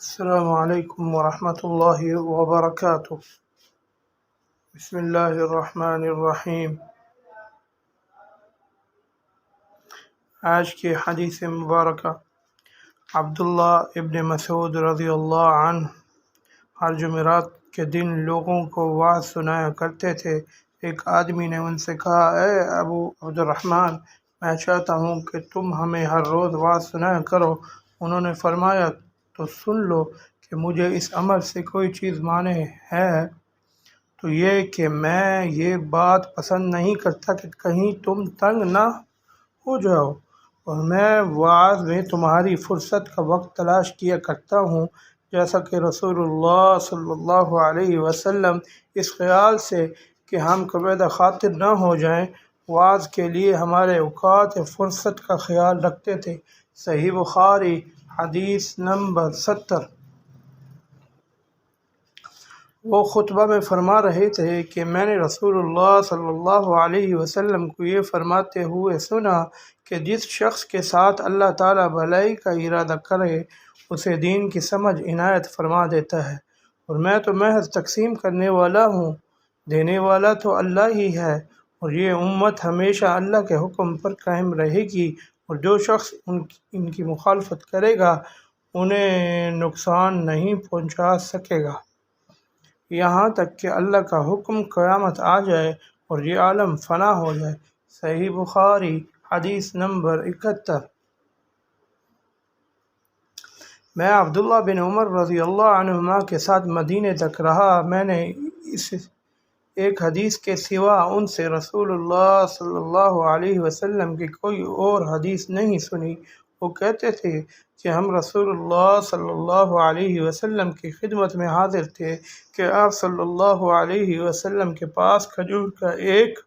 السلام علیکم ورحمۃ اللہ وبرکاتہ۔ بسم اللہ الرحمن الرحیم۔ آج کی حدیث مبارکہ عبداللہ ابن مسعود رضی اللہ عنہ ہر جمعرات کے دن لوگوں کو وعظ سنایا کرتے تھے۔ ایک آدمی نے ان سے کہا، اے ابو عبد الرحمن، میں چاہتا ہوں کہ تم ہمیں ہر روز وعظ سنایا کرو۔ انہوں نے فرمایا، تو سن لو کہ مجھے اس امر سے کوئی چیز مانع ہے تو یہ کہ میں یہ بات پسند نہیں کرتا کہ کہیں تم تنگ نہ ہو جاؤ، اور میں وعظ میں تمہاری فرصت کا وقت تلاش کیا کرتا ہوں، جیسا کہ رسول اللہ صلی اللہ علیہ وسلم اس خیال سے کہ ہم کبیدہ خاطر نہ ہو جائیں، وعظ کے لیے ہمارے اوقات فرصت کا خیال رکھتے تھے۔ صحیح بخاری حدیث نمبر 70۔ وہ خطبہ میں فرما رہے تھے کہ میں نے رسول اللہ صلی اللہ علیہ وسلم کو یہ فرماتے ہوئے سنا کہ جس شخص کے ساتھ اللہ تعالیٰ بھلائی کا ارادہ کرے اسے دین کی سمجھ عنایت فرما دیتا ہے، اور میں تو محض تقسیم کرنے والا ہوں، دینے والا تو اللہ ہی ہے، اور یہ امت ہمیشہ اللہ کے حکم پر قائم رہے گی، اور جو شخص ان کی مخالفت کرے گا انہیں نقصان نہیں پہنچا سکے گا، یہاں تک کہ اللہ کا حکم قیامت آ جائے اور یہ عالم فنا ہو جائے۔ صحیح بخاری حدیث نمبر 71۔ میں عبداللہ بن عمر رضی اللہ عنہما کے ساتھ مدینے تک رہا۔ میں نے اس ایک حدیث کے سوا ان سے رسول اللہ صلی اللہ علیہ وسلم کی کوئی اور حدیث نہیں سنی۔ وہ کہتے تھے کہ ہم رسول اللہ صلی اللہ علیہ وسلم کی خدمت میں حاضر تھے کہ آپ صلی اللہ علیہ وسلم کے پاس کھجور کا ایک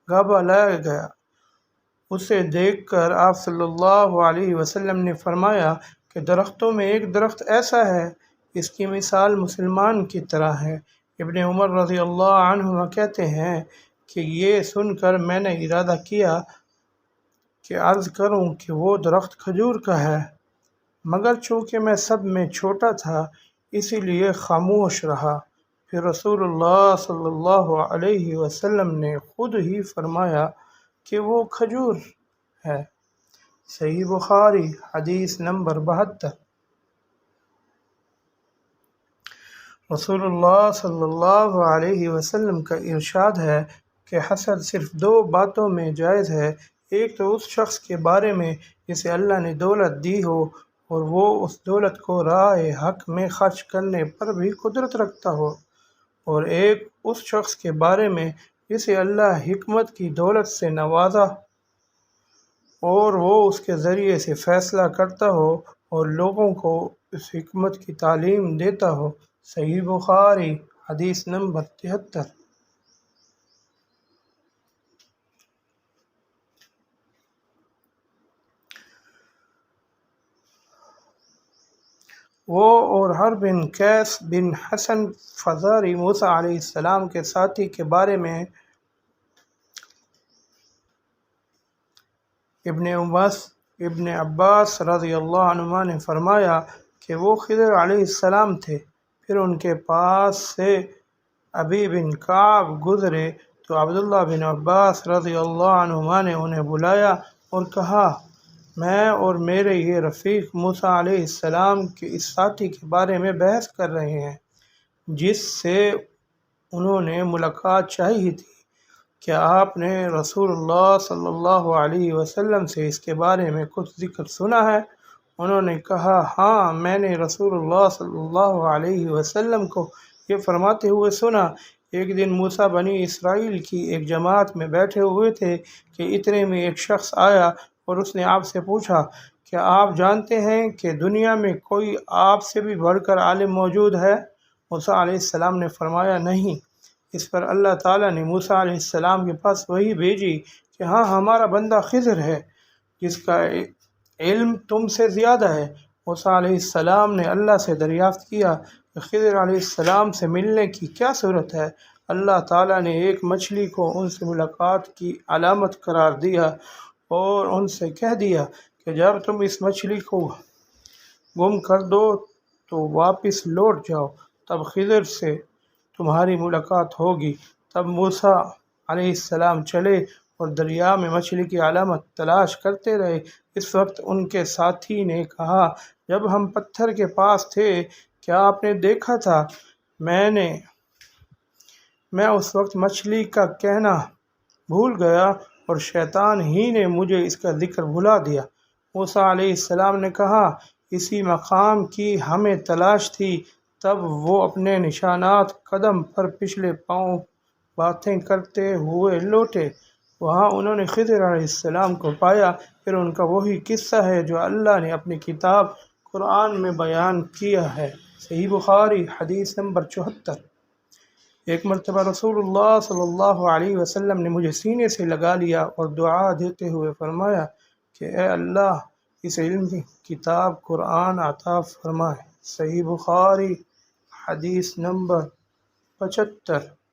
گھابا لایا گیا۔ اسے دیکھ کر آپ صلی اللہ علیہ وسلم نے فرمایا کہ درختوں میں ایک درخت ایسا ہے، اس کی مثال مسلمان کی طرح ہے۔ ابن عمر رضی اللہ عنہما کہتے ہیں کہ یہ سن کر میں نے ارادہ کیا کہ عرض کروں کہ وہ درخت کھجور کا ہے، مگر چونکہ میں سب میں چھوٹا تھا اسی لیے خاموش رہا۔ پھر رسول اللہ صلی اللہ علیہ وسلم نے خود ہی فرمایا کہ وہ کھجور ہے۔ صحیح بخاری حدیث نمبر 72۔ رسول اللہ صلی اللہ علیہ وسلم کا ارشاد ہے کہ حسد صرف دو باتوں میں جائز ہے، ایک تو اس شخص کے بارے میں جسے اللہ نے دولت دی ہو اور وہ اس دولت کو راہ حق میں خرچ کرنے پر بھی قدرت رکھتا ہو، اور ایک اس شخص کے بارے میں جسے اللہ حکمت کی دولت سے نوازا اور وہ اس کے ذریعے سے فیصلہ کرتا ہو اور لوگوں کو اس حکمت کی تعلیم دیتا ہو۔ صحیح بخاری حدیث نمبر 73۔ وہ اور حرب بن قیس بن حسن فزاری موسیٰ علیہ السلام کے ساتھی کے بارے میں ابن عباس رضی اللہ عنہما نے فرمایا کہ وہ خضر علیہ السلام تھے، پھر ان کے پاس سے ابی بن کعب گزرے تو عبداللہ بن عباس رضی اللہ عنہما نے انہیں بلایا اور کہا، میں اور میرے یہ رفیق موسیٰ علیہ السلام کے اس ساتھی کے بارے میں بحث کر رہے ہیں جس سے انہوں نے ملاقات چاہی تھی، کیا آپ نے رسول اللہ صلی اللہ علیہ وسلم سے اس کے بارے میں کچھ ذکر سنا ہے؟ انہوں نے کہا، ہاں، میں نے رسول اللہ صلی اللہ علیہ وسلم کو یہ فرماتے ہوئے سنا۔ ایک دن موسیٰ بنی اسرائیل کی ایک جماعت میں بیٹھے ہوئے تھے کہ اتنے میں ایک شخص آیا اور اس نے آپ سے پوچھا، کیا آپ جانتے ہیں کہ دنیا میں کوئی آپ سے بھی بڑھ کر عالم موجود ہے؟ موسیٰ علیہ السلام نے فرمایا، نہیں۔ اس پر اللہ تعالیٰ نے موسیٰ علیہ السلام کے پاس وحی بھیجی کہ ہاں، ہمارا بندہ خضر ہے جس کا علم تم سے زیادہ ہے۔ موسیٰ علیہ السلام نے اللہ سے دریافت کیا کہ خضر علیہ السلام سے ملنے کی کیا صورت ہے؟ اللہ تعالیٰ نے ایک مچھلی کو ان سے ملاقات کی علامت قرار دیا اور ان سے کہہ دیا کہ جب تم اس مچھلی کو گم کر دو تو واپس لوٹ جاؤ، تب خضر سے تمہاری ملاقات ہوگی۔ تب موسیٰ علیہ السلام چلے اور دریا میں مچھلی کی علامت تلاش کرتے رہے۔ اس وقت ان کے ساتھی نے کہا، جب ہم پتھر کے پاس تھے کیا آپ نے دیکھا تھا؟ میں اس وقت مچھلی کا کہنا بھول گیا اور شیطان ہی نے مجھے اس کا ذکر بھلا دیا۔ موسیٰ علیہ السلام نے کہا، اسی مقام کی ہمیں تلاش تھی۔ تب وہ اپنے نشانات قدم پر پچھلے پاؤں باتیں کرتے ہوئے لوٹے۔ وہاں انہوں نے خضر علیہ السلام کو پایا۔ پھر ان کا وہی قصہ ہے جو اللہ نے اپنی کتاب قرآن میں بیان کیا ہے۔ صحیح بخاری حدیث نمبر 74۔ ایک مرتبہ رسول اللہ صلی اللہ علیہ وسلم نے مجھے سینے سے لگا لیا اور دعا دیتے ہوئے فرمایا کہ اے اللہ اس علم کی کتاب قرآن عطا فرمائے۔ صحیح بخاری حدیث نمبر 75۔